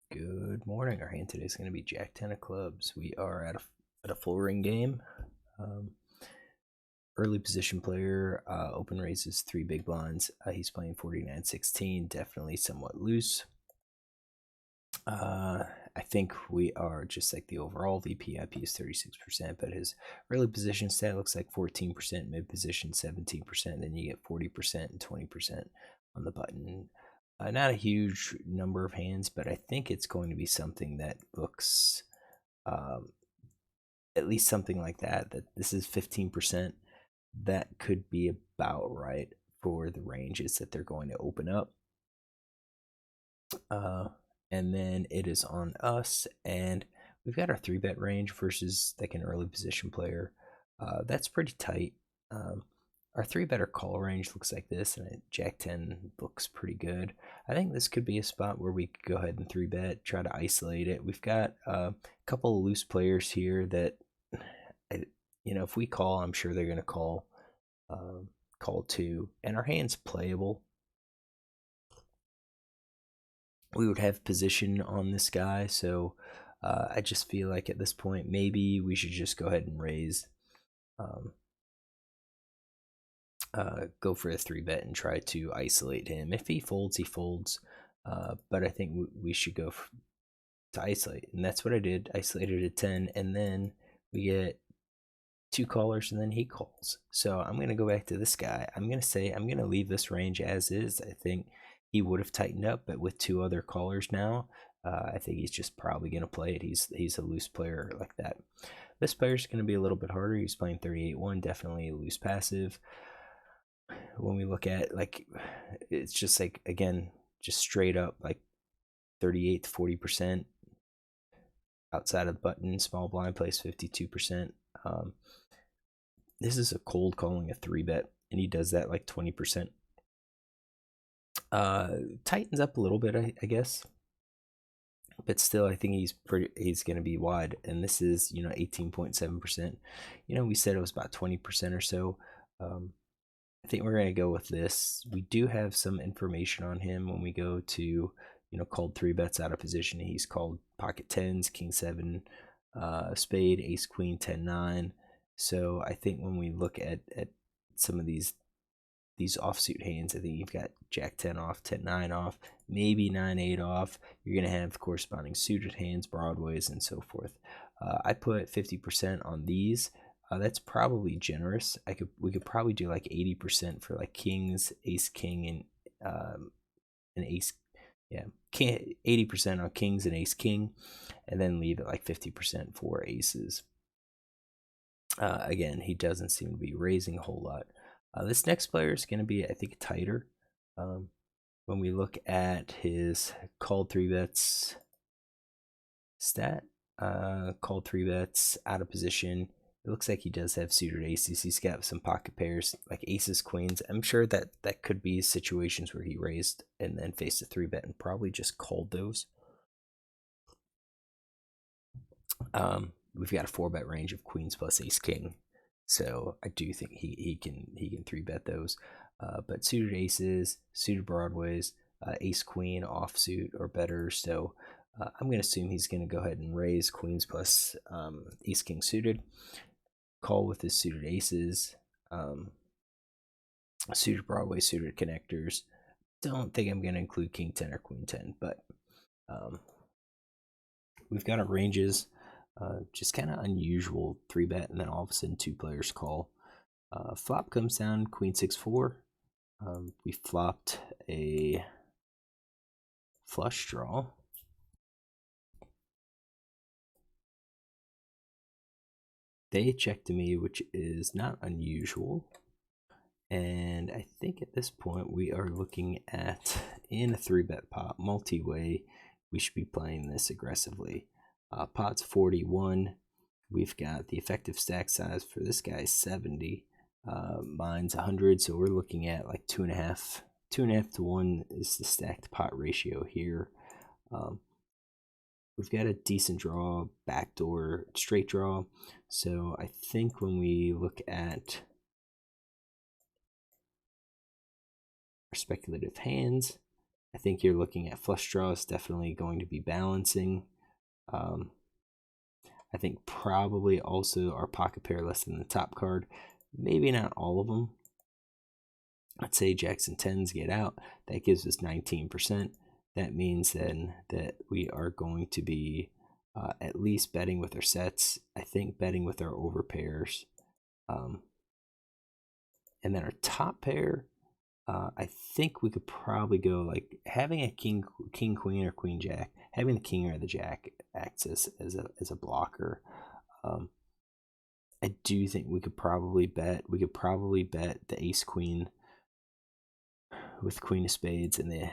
Good morning. Our hand today is going to be Jack 10 of clubs. We are at a full ring game. Um, Early position player, open raises 3 big blinds. He's playing 49-16, definitely somewhat loose. I think we are just like the overall VPIP is 36%, but his early position stat looks like 14%, mid position 17%, then you get 40% and 20% on the button. Not a huge number of hands, but I think it's going to be something that looks um, at least something like that. That this is 15%. That could be about right for the ranges that they're going to open up. And then it is on us, and we've got our 3-bet range versus like an early position player. That's pretty tight. Our 3-better call range looks like this, and Jack 10 looks pretty good. I think this could be a spot where we could go ahead and 3-bet, try to isolate it. We've got a couple of loose players here that, if we call, I'm sure they're going to call too, and our hand's playable. We would have position on this guy, so I just feel like at this point maybe we should just go ahead and raise, go for a 3-bet and try to isolate him. If he folds, he folds, but I think we should go to isolate, and that's what I did. Isolated at 10, and then we get 2 callers, and then he calls. So I'm going to go back to this guy. I'm going to say I'm going to leave this range as is. I think he would have tightened up, but with 2 other callers now, I think he's just probably going to play it. He's a loose player like that. This player's going to be a little bit harder. He's playing 38-1, definitely a loose passive. When we look at, like, it's just like, again, just straight up like 38 to 40%. Outside of the button, small blind plays 52%. This is a cold calling a 3-bet, and he does that like 20%. Tightens up a little bit, I guess, but still, I think he's going to be wide. And this is 18.7%. We said it was about 20% or so. I think we're going to go with this. We do have some information on him when we go to called 3-bets out of position. He's called pocket tens, king 7, spade, ace queen, 10-9. So I think when we look at some of these offsuit hands, I think you've got Jack 10 off, 10-9 off, maybe 9-8 off. You're going to have corresponding suited hands, broadways, and so forth. I put 50% on these. That's probably generous. We could probably do like 80% for like kings, ace king, and ace. Yeah, 80% on kings and ace king, and then leave it like 50% for aces. Again, he doesn't seem to be raising a whole lot. This next player is going to be, I think, tighter. When we look at his called 3-bets stat, called 3-bets out of position, it looks like he does have suited aces. He's got some pocket pairs like aces, queens. I'm sure that could be situations where he raised and then faced a 3-bet and probably just called those. We've got a 4-bet range of queens plus ace king, so I do think he can 3-bet those. But suited aces, suited broadways, ace queen offsuit or better. So I'm going to assume he's going to go ahead and raise queens plus ace king suited, call with his suited aces, suited broadway, suited connectors. Don't think I'm going to include king 10 or queen 10, but we've got our ranges. Just kind of unusual 3-bet, and then all of a sudden 2 players call. Flop comes down queen 6-4. We flopped a flush draw. They check to me, which is not unusual. And I think at this point we are looking at, in a 3-bet pot, multi-way, we should be playing this aggressively. Pot's 41. We've got the effective stack size for this guy 70. Mine's 100, so we're looking at like 2.5 to 1 is the stacked pot ratio here. We've got a decent draw, backdoor, straight draw. So I think when we look at our speculative hands, I think you're looking at flush draws definitely going to be balancing. I think probably also our pocket pair less than the top card. Maybe not all of them. Let's say jacks and tens get out. That gives us 19%. That means then that we are going to be at least betting with our sets. I think betting with our over pairs. And then our top pair, I think we could probably go like having a king, queen, or queen, jack. Having the king or the jack acts as a blocker. I do think we could probably bet. We could probably bet the ace queen with queen of spades and the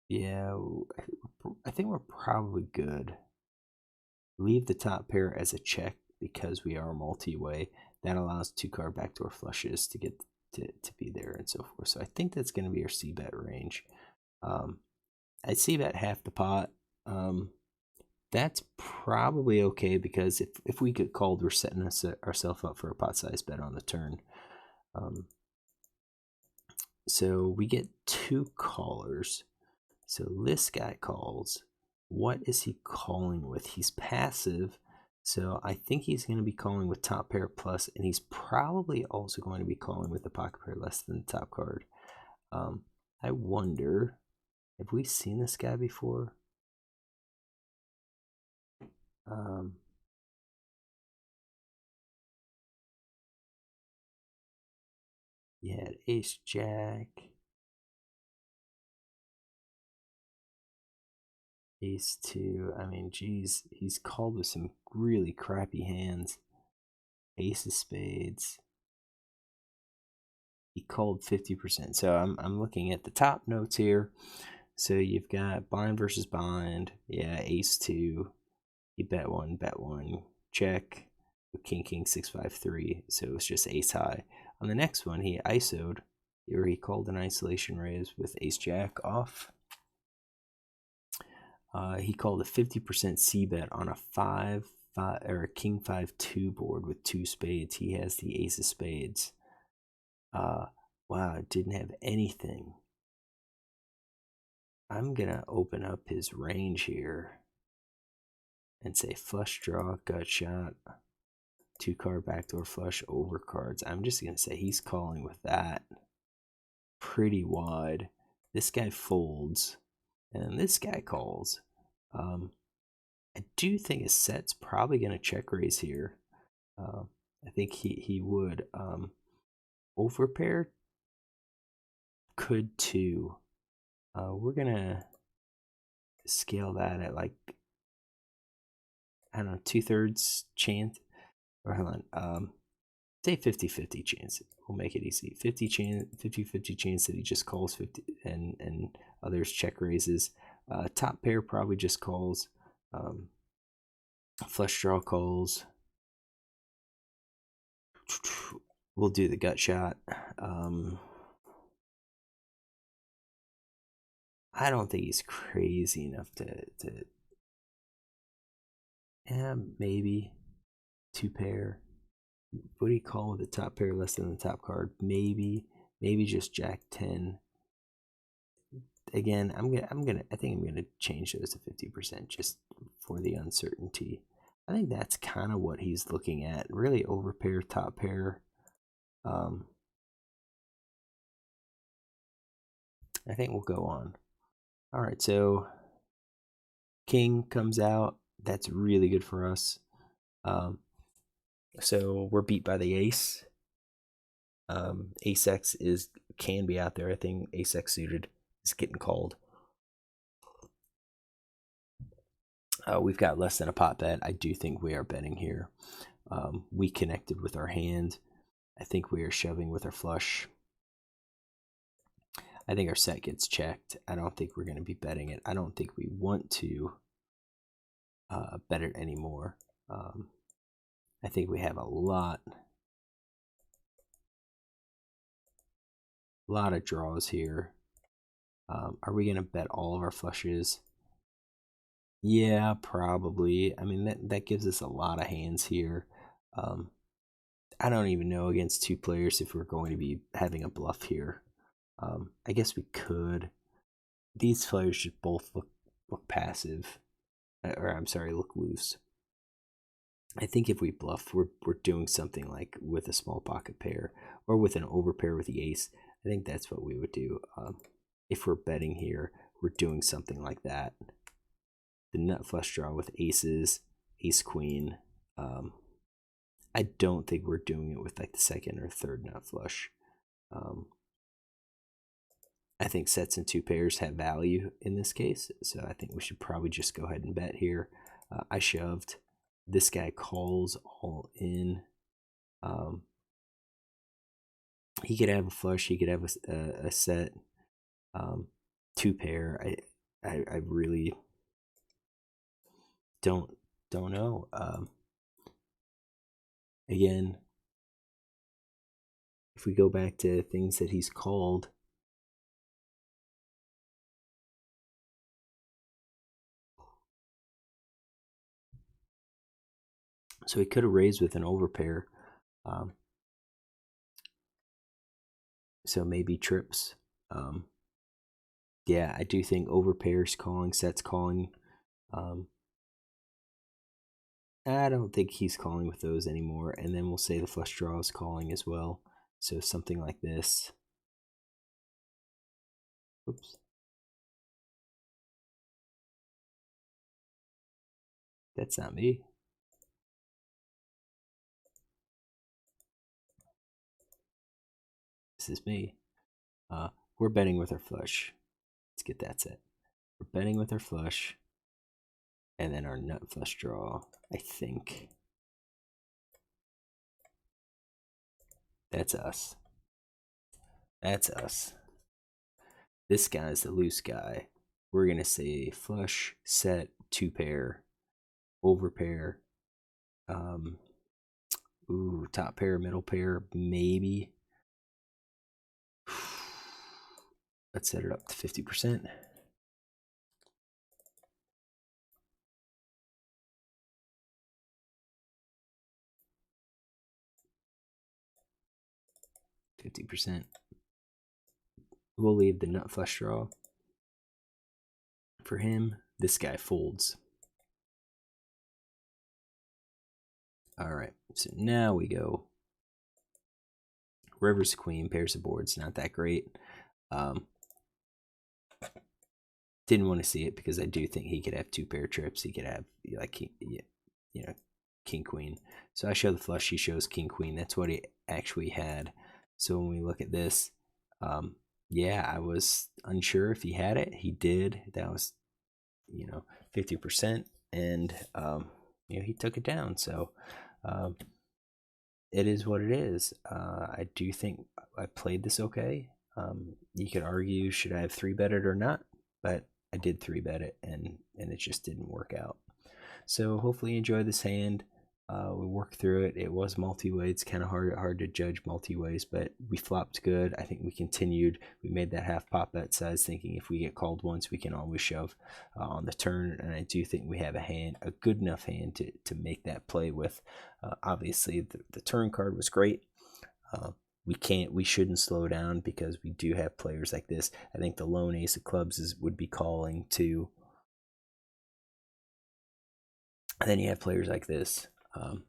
yeah, I think we're probably good. Leave the top pair as a check because we are multi-way. That allows 2-card backdoor flushes to get to be there and so forth. So I think that's going to be our c-bet range. I'd c-bet half the pot. That's probably okay because if we get called, we're setting ourselves up for a pot size bet on the turn. So we get 2 callers. So this guy calls. What is he calling with? He's passive. So I think he's going to be calling with top pair plus, and he's probably also going to be calling with the pocket pair less than the top card. I wonder, have we seen this guy before? Yeah, ace jack, ace 2. I mean, geez, he's called with some really crappy hands. Ace of spades. He called 50%. So I'm looking at the top notes here. So you've got bind versus bind. Yeah, ace 2. He bet one, check. King, king, 6-5-3. So it's just ace high. On the next one, he ISO'd, or he called an isolation raise with ace jack off. He called a 50% c bet on a 5 or a king 5-2 board with 2 spades. He has the ace of spades. Wow, it didn't have anything. I'm gonna open up his range here and say flush draw, gut shot, 2-card backdoor flush, over cards. I'm just gonna say he's calling with that pretty wide. This guy folds, and this guy calls. I do think his set's probably gonna check raise here. I think he would. Overpair could too. We're gonna scale that at like, I don't know, 2/3 chance, or hold on, say 50-50 chance. We'll make it easy. 50-50 chance that he just calls 50 and others check raises. Top pair probably just calls. Flush draw calls. We'll do the gut shot. I don't think he's crazy enough to yeah, maybe 2 pair. What do you call with the top pair less than the top card? Maybe just jack 10. Again, I think I'm gonna change those to 50% just for the uncertainty. I think that's kind of what he's looking at. Really over pair, top pair. I think we'll go on. All right, so king comes out. That's really good for us. So we're beat by the ace. Ace X can be out there. I think ace X suited is getting called. We've got less than a pot bet. I do think we are betting here. We connected with our hand. I think we are shoving with our flush. I think our set gets checked. I don't think we're going to be betting it. I don't think we want to bet it anymore. I think we have a lot of draws here. Are we going to bet all of our flushes? Yeah, probably. I mean, that gives us a lot of hands here. I don't even know against two players if we're going to be having a bluff here. I guess we could. These players should both look passive, or I'm sorry, look loose. I think if we bluff, we're doing something like with a small pocket pair or with an overpair with the ace. I think that's what we would do. If we're betting here, we're doing something like that. The nut flush draw with aces, ace queen. I don't think we're doing it with like the second or third nut flush. I think sets and two pairs have value in this case, so I think we should probably just go ahead and bet here. I shoved. This guy calls all in. He could have a flush. He could have a set. Two pair. I really don't know. Again, if we go back to things that he's called, so he could have raised with an overpair. So maybe trips. Yeah, I do think overpairs calling, sets calling. I don't think he's calling with those anymore. And then we'll say the flush draw is calling as well. So something like this. Oops. That's not me. This is me. We're betting with our flush. Let's get that set. We're betting with our flush. And then our nut flush draw, I think. That's us. That's us. This guy's the loose guy. We're going to say flush, set, two pair, overpair. Top pair, middle pair, maybe. Let's set it up to 50%. We'll leave the nut flush draw for him. This guy folds. All right, so now we go. River's queen, pairs of boards, not that great. Didn't want to see it because I do think he could have two pair trips. He could have like king queen. So I show the flush. He shows king queen. That's what he actually had. So when we look at this, yeah, I was unsure if he had it. He did. That was 50%, and he took it down. So it is what it is. I do think I played this okay. You could argue, should I have 3-betted or not? But I did 3-bet it, and it just didn't work out. So hopefully you enjoy this hand. We worked through it. It was multi-way. It's kind of hard to judge multi-ways, but we flopped good. I think we continued. We made that half pot bet size, thinking if we get called once, we can always shove on the turn. And I do think we have a good enough hand to make that play with. Obviously, the turn card was great. We shouldn't slow down because we do have players like this. I think the lone ace of clubs would be calling too. And then you have players like this.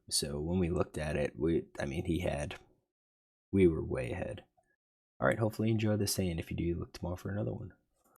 So when we looked at it, we were way ahead. All right, hopefully you enjoy this hand. If you do, look tomorrow for another one.